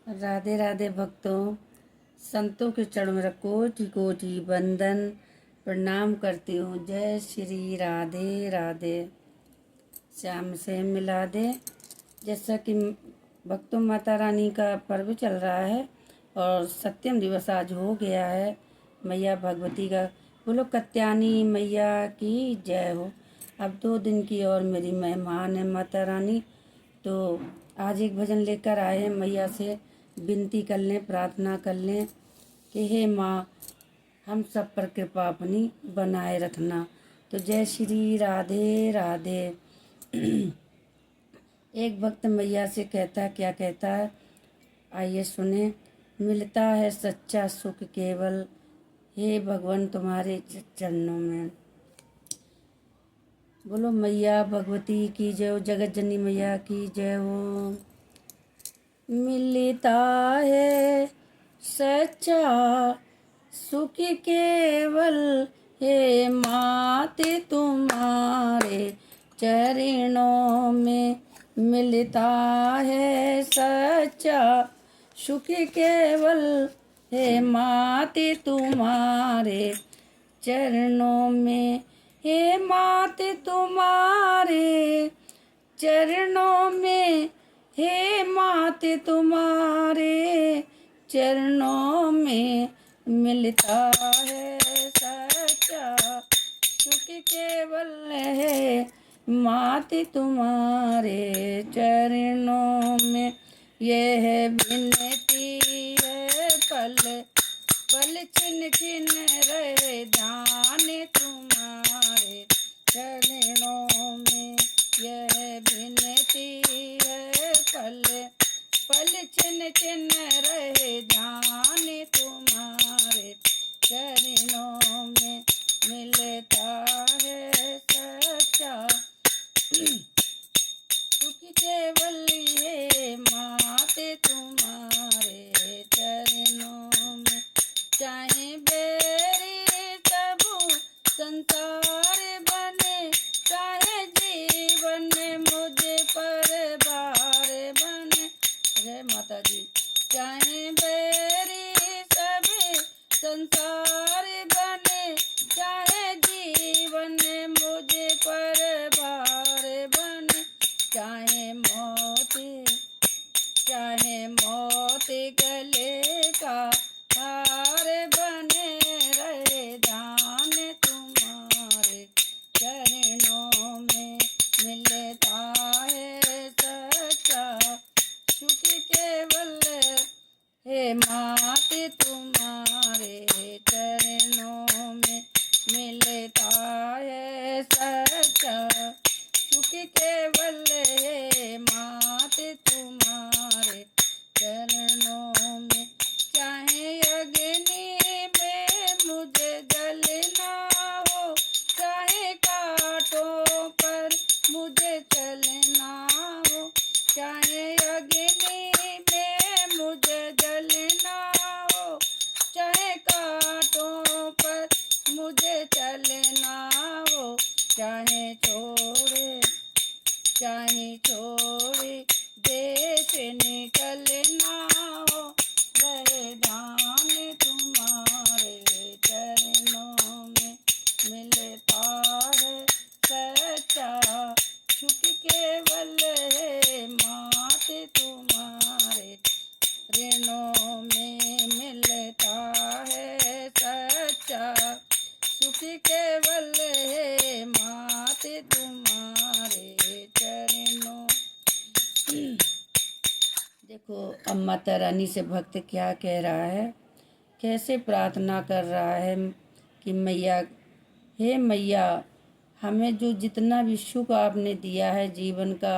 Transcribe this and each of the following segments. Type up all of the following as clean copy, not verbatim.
राधे राधे भक्तों, संतों के चरणों में कोटि कोटि वंदन प्रणाम करती हूँ। जय श्री राधे राधे। श्याम से मिला दे। जैसा कि भक्तों माता रानी का पर्व चल रहा है और सत्यम दिवस आज हो गया है मैया भगवती का। बोलो कत्यानी मैया की जय हो। अब 2 दिन की और मेरी मेहमान है माता रानी, तो आज एक भजन लेकर आए हैं। मैया से विनती कर लें, प्रार्थना कर लें कि हे माँ, हम सब पर कृपा अपनी बनाए रखना। तो जय श्री राधे राधे। एक भक्त मैया से कहता है, क्या कहता है, आइए सुने। मिलता है सच्चा सुख केवल, हे भगवान तुम्हारे चरणों में। बोलो मैया भगवती की जय हो, जगत जननी मैया की जय हो। मिलता है सच्चा सुख केवल, हे माते तुम्हारे चरणों में। मिलता है सच्चा सुख केवल, हे माते तुम्हारे चरणों में। हे माते तुम्हारे चरणों में, हे माते तुम्हारे चरणों में। मिलता है सच्चा सुख केवल, है माते तुम्हारे चरणों में। यह विनती है पल पल छिन छिन रहे ध्यान तुम्हारे चरणों में। यह विनती है पल पल छिन छिन रहे ध्यान तुम्हारे चरणों में। मिलता है सच्चा सुख केवल, ये माते तुम्हारे चरणों में। चाहे बेरी तबु संसार बने, चाहे जीवन में मुझे पर भार बने। जय माता जी। चाहे बेरी सभी संसार बने, चाहे जीवन में मुझे पर भार बने। चाहे मौत गले का हार बने रहे ध्यान तुम्हारे चरणों में। मिलता है सच्चा सुख केवल, हे माते तुम्हारे चरणों में। मिलता है सच्चा सुख केवल, हे माते तुम्हारे चरणों में। चाहे अग्नि में मुझे जलना हो, चाहे कांटों पर मुझे चलना हो। चाहे अग्नि में मुझे जलना हो, चाहे कांटों पर मुझे चलना हो। चाहे छोड़े देश निकलना हो, रहे ध्यान तुम्हारे चरणों में। मिलता है सच्चा सुख केवल, है माते तुम्हारे ऋणों में। मिलता है सच्चा सुख केवल, है माते तुम्हारे चरणों। देखो अब माता रानी से भक्त क्या कह रहा है, कैसे प्रार्थना कर रहा है कि मैया, हे मैया, हमें जो जितना भी सुख आपने दिया है जीवन का,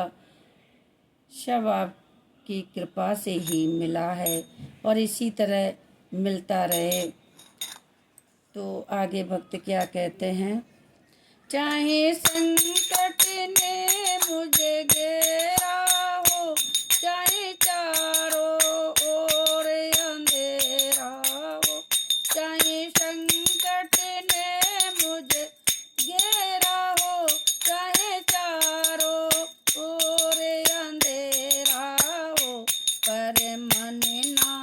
सब आपकी कृपा से ही मिला है और इसी तरह मिलता रहे। तो आगे भक्त क्या कहते हैं। चाहे संकट ने मुझे घेरा हो, चाहे चारों ओर अंधेरा हो। चाहे संकट ने मुझे घेरा हो, चाहे चारों ओर अंधेरा हो, पर मन मन ना,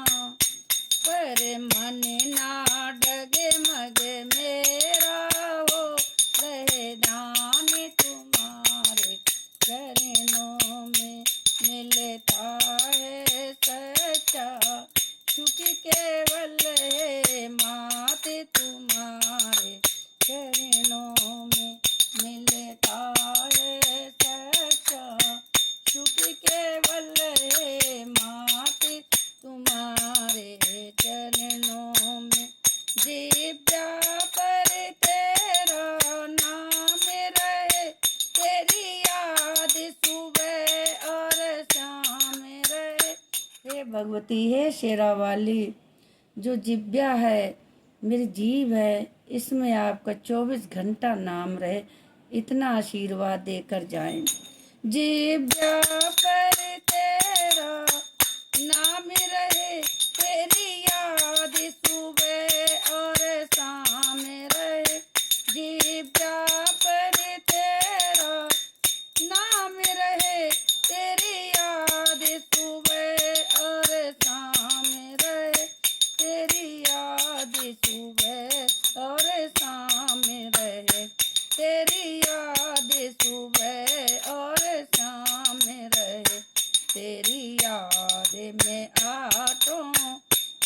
पर मन ना डगे मगे मेरा हो, रहे ध्यान तुम्हारे चरणों में। मिलता है सच्चा सुख केवल है माते तुम्हारे चरणों में। मिलता है सच्चा सुख केवल है माते तुम्हारे चरणों में। दिव्या पर तेरा नाम रहे, तेरी याद सुबह और शाम रहे। हे भगवती, हे शेरा वाली, जो जिब्या है, मेरी जीव है, इसमें आपका 24 घंटा नाम रहे, इतना आशीर्वाद देकर जाएं। जिब्या पर तेरा नाम रहे, तेरी याद सुबह और शाम रहे। जिब्या पर तेरा नाम रहे, तेरी याद सुबह और शाम रहे। तेरी याद सुबह और शाम रहे। तेरी याद सुबह और शाम रहे। तेरी याद में आठों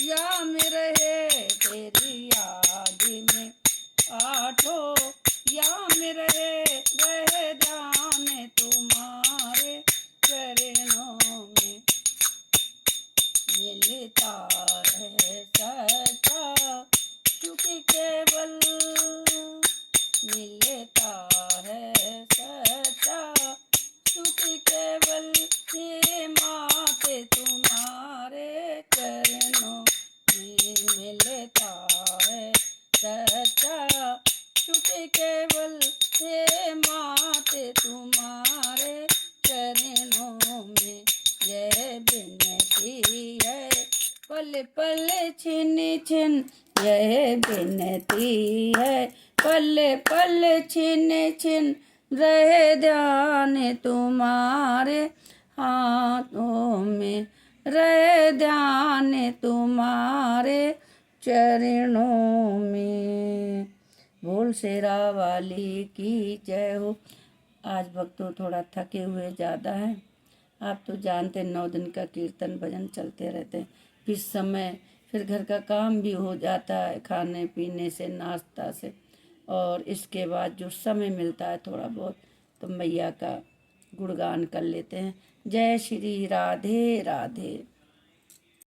याम रहे। तेरी याद में आठों याम रहे। रहे ध्यान तुम्हारे चरणों में। मिलता है सच्चा सुख केवल। मिलता है सच्चा सुख केवल हे माते तुम्हारे चरणों में। मिलता है सच्चा सुख केवल हे माते तुम्हारे चरणों में। यह विनती है पल पल छिन छिन, यह विनती है पल पल छिन छिन, रहे ध्यान तुम्हारे हाथों में। रहे ध्यान तुम्हारे चरणों में। बोल शेरा वाली की जय हो। आज भक्तों थोड़ा थके हुए ज़्यादा हैं। आप तो जानते 9 दिन का कीर्तन भजन चलते रहते हैं। इस समय फिर घर का काम भी हो जाता है, खाने पीने से, नाश्ता से, और इसके बाद जो समय मिलता है थोड़ा बहुत तो मैया का गुणगान कर लेते हैं। जय श्री राधे राधे।